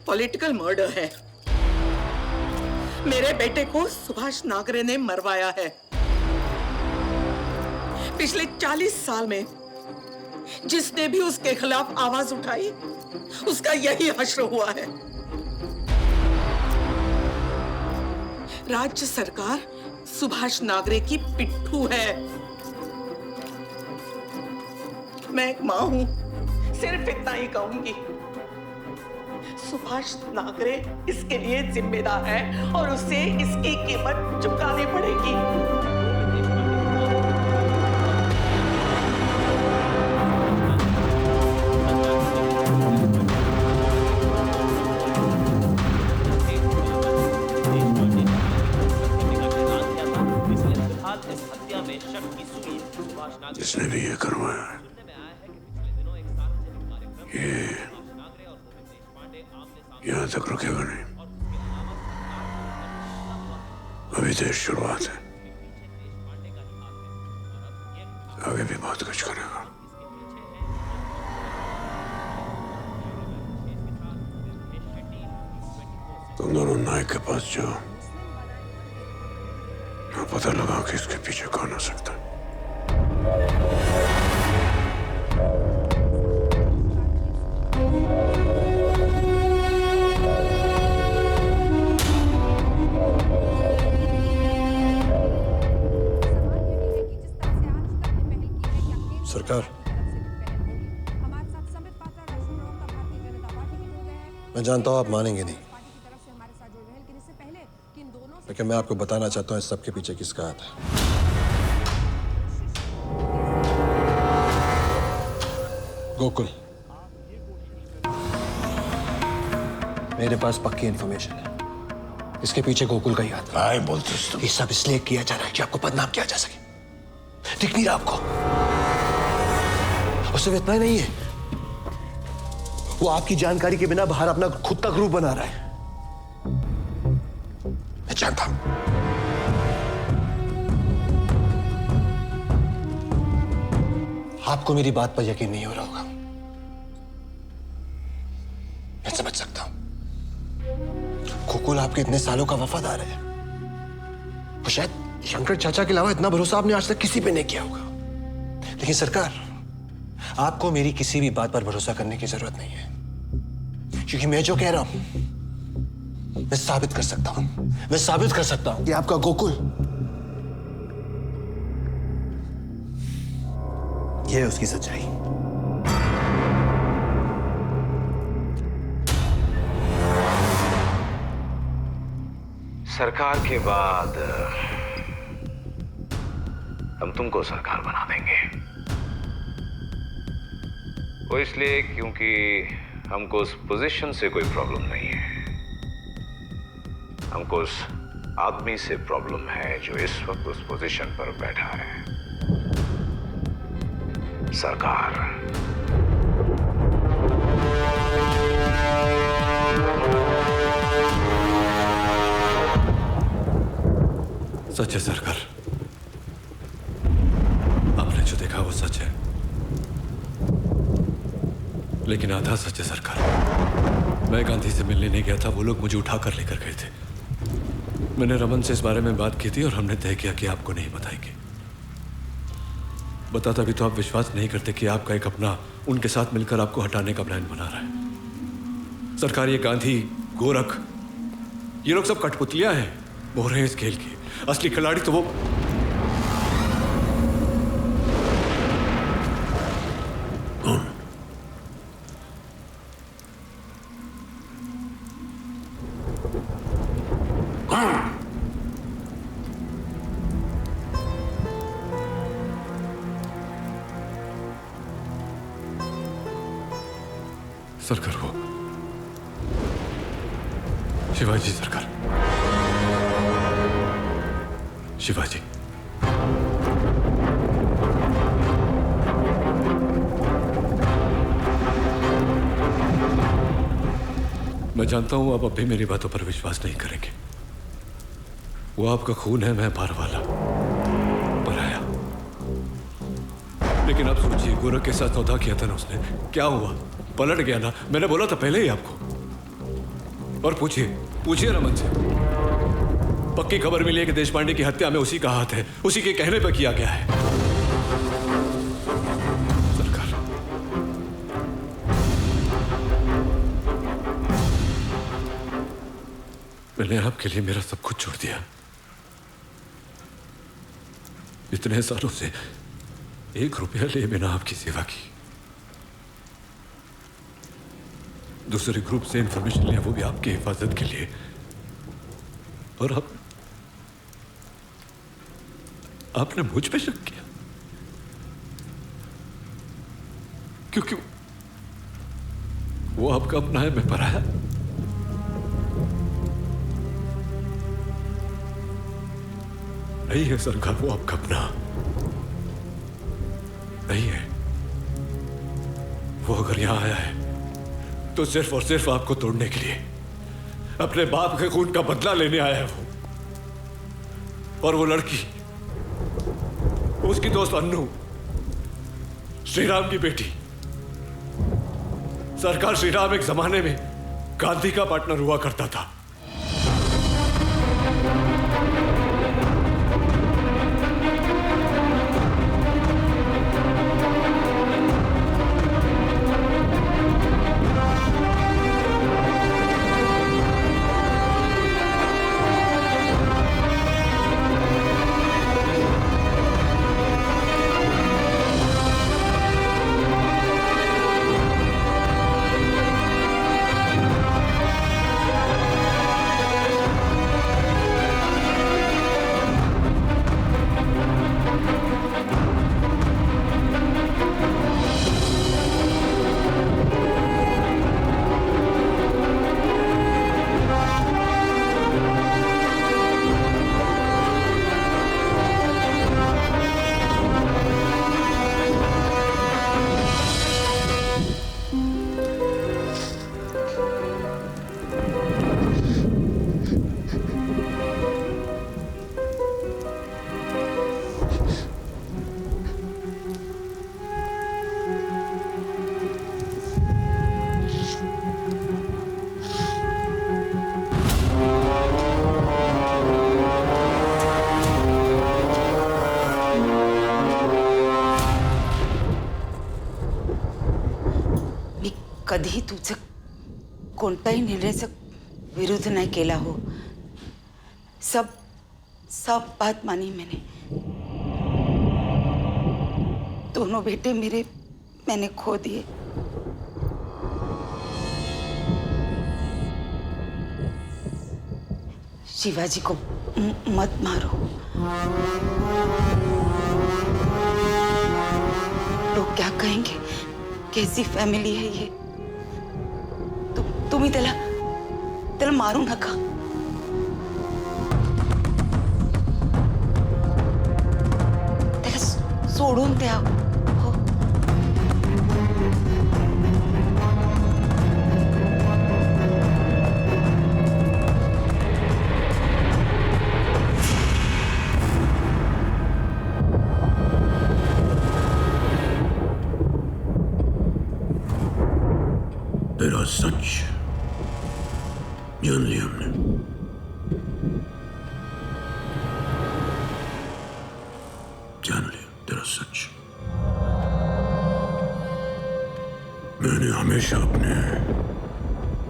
Political murder है। मेरे बेटे को सुभाष नागरे ने मरवाया है। पिछले 40 साल में जिसने भी उसके खिलाफ आवाज उठाई, उसका यही हश्र हुआ है। राज्य सरकार सुभाष नागरे की पिट्ठू है। मैं एक मां हूं, सिर्फ इतना ही कहूंगी। सुभाष नागरे इसके लिए जिम्मेदार है और उसे इसकी कीमत चुकानी पड़ेगी। जिसने भी ये करवाया है, ये यहाँ तक रुकेगा नहीं। अभी तो शुरुआत है, आगे भी बहुत कुछ करेगा। तुम दोनों नायक के पास जाओ और पता लगाओ कि इसके पीछे कौन हो सकता है। सरकार, मैं जानता हूं आप मानेंगे नहीं, लेकिन मैं आपको बताना चाहता हूं इस सब के पीछे किसका हाथ है। गोकुल, मेरे पास पक्की इंफॉर्मेशन है। इसके पीछे गोकुल का ही हाथ है। क्या बोलते हो? ये सब इसलिए किया जा रहा है कि आपको बदनाम किया जा सके। दिख नहीं रहा आपको? और सिर्फ इतना ही नहीं है, वो आपकी जानकारी के बिना बाहर अपना खुद का ग्रुप बना रहा है। मैं जानता हूं। आपको मेरी बात पर यकीन नहीं हो रहा होगा, मैं समझ सकता हूं। गोकुल आपके इतने सालों का वफादार है, और शायद शंकर चाचा के अलावा इतना भरोसा आपने आज तक किसी पे नहीं किया होगा। लेकिन सरकार, आपको मेरी किसी भी बात पर भरोसा करने की जरूरत नहीं है, क्योंकि मैं जो कह रहा हूं मैं साबित कर सकता हूं। मैं साबित कर सकता हूं कि आपका गोकुल यह है उसकी सच्चाई। सरकार के बाद हम तुमको सरकार बना देंगे। वो इसलिए क्योंकि हमको उस पोजीशन से कोई प्रॉब्लम नहीं है, हमको उस आदमी से प्रॉब्लम है जो इस वक्त उस पोजीशन पर बैठा है। सरकार सच है सरकार, आपने जो देखा वो सच है, लेकिन आधा सच है सरकार। मैं गांधी से मिलने नहीं गया था, वो लोग मुझे उठाकर लेकर गए थे। मैंने रमन से इस बारे में बात की थी और हमने तय किया कि आपको नहीं बताएंगे। बताता भी तो आप विश्वास नहीं करते कि आपका एक अपना उनके साथ मिलकर आपको हटाने का प्लान बना रहा है। सरकार, ये गांधी, गोरख, ये लोग सब कठपुतलियां हैं, वो रहे इस खेल की। असली खिलाड़ी तो वो सरकार, वो शिवाजी सरकार, शिवाजी। मैं जानता हूं आप अब भी मेरी बातों पर विश्वास नहीं करेंगे। वो आपका खून है, मैं बार वाला पराया। लेकिन आप सोचिए, गोरख के साथ सौदा किया था ना उसने, क्या हुआ? पलट गया ना। मैंने बोला था पहले ही आपको, और पूछिए पूछिए रमन से। पक्की खबर मिली है कि देशपांडे की हत्या में उसी का हाथ है, उसी के कहने पर किया गया है। सरकार, मैंने आपके लिए मेरा सब कुछ छोड़ दिया। इतने सालों से 1 रुपया ले बिना आपकी सेवा की। दूसरे ग्रुप से इंफॉर्मेशन लिया, वो भी आपकी हिफाजत के लिए। और आपने मुझ पे शक किया क्योंकि वो आपका अपना है, मैं पराया। नहीं है सरकार, वो आपका अपना नहीं है। वो अगर यहां आया है तो सिर्फ और सिर्फ आपको तोड़ने के लिए, अपने बाप के खून का बदला लेने आया है वो। और वो लड़की, उसकी दोस्त अन्नू, श्रीराम की बेटी। सरकार, श्रीराम एक जमाने में गांधी का पार्टनर हुआ करता था। कधी तुझं कोणताही निर्णयाचा विरोध नहीं केला हो। सब बात मानी मैंने। दोनों बेटे मेरे मैंने खो दिए। शिवाजी को मत मारो। लोग क्या कहेंगे? कैसी फैमिली है ये? तुम्ही त्याला मारू नका। त्याला सोडून द्या हो। तेरा सच जान लिया हमने। जान लिया तेरा सच। मैंने हमेशा अपने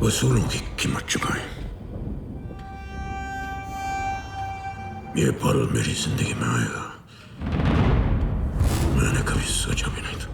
वसूलों की कीमत चुकाई। ये पल मेरी जिंदगी में आएगा, मैंने कभी सोचा भी नहीं था।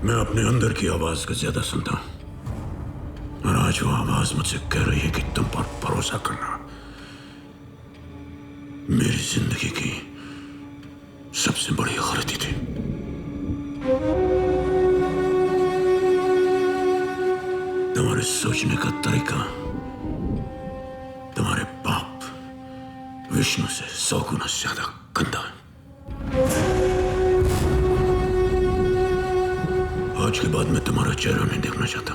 मैं अपने अंदर की आवाज को ज्यादा सुनता हूं, और आज वो आवाज मुझसे कह रही है कि तुम पर भरोसा करना मेरी जिंदगी की सबसे बड़ी गलती थी। तुम्हारे सोचने का तरीका तुम्हारे बाप विष्णु से 100 गुना ज्यादा गंदा है। आज के बाद मैं तुम्हारा चेहरा नहीं देखना चाहता,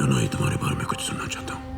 ना ही तुम्हारे बारे में कुछ सुनना चाहता हूं।